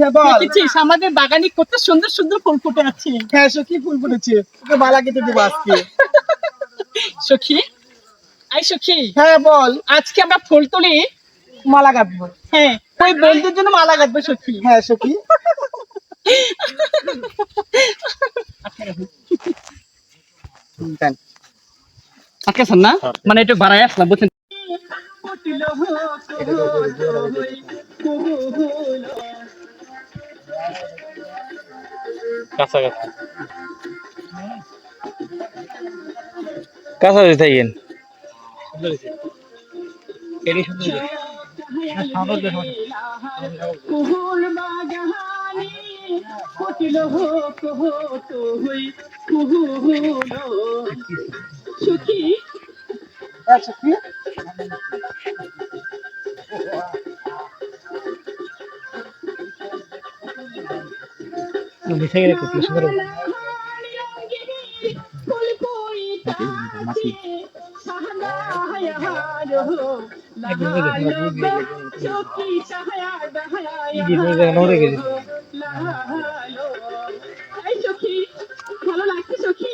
হ্যাঁ বল। দেখেছিস আমাদের বাগানে কত সুন্দর সুন্দর ফুল ফুটে আছে। হ্যাঁ সখী, ফুল ফুটেছে, তোকে মালা কেটে দেবো আজকে। সখী, আই সখী, হ্যাঁ বল। আজকে আমরা ফুল তুলি। মালা কাটবো। হ্যাঁ, ওই বন্ধুর জন্য মালা কাটবো সখী। হ্যাঁ সখী। আজকে শোন না, মানে একটু বাড়াই আসলাম বুঝছেন। কাছাকাছি কাছাকাছি থাকেন সখী, হ্যাঁ সখী। ভালো লাগছে সখী।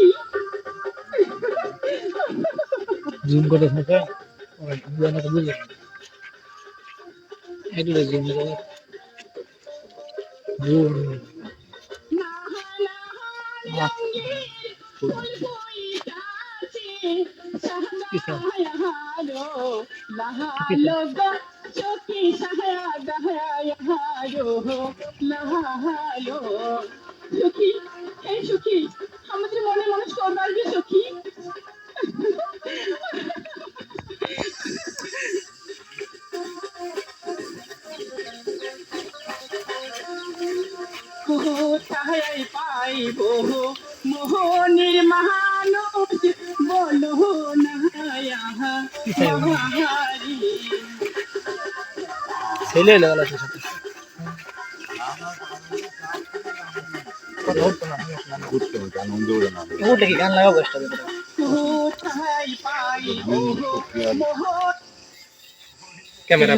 জুম করে থাকে বুঝে এগুলো জুম করে জুম আমাদের মনে মনে সরবার কি সখী। কোথায় পাইব মোহনের মানুষ বলো না মহারি। ছেলে লাগা আছে সাথে ওটা কি গান লাগাবো একটা কোথায় পাইব মোহন। ক্যামেরা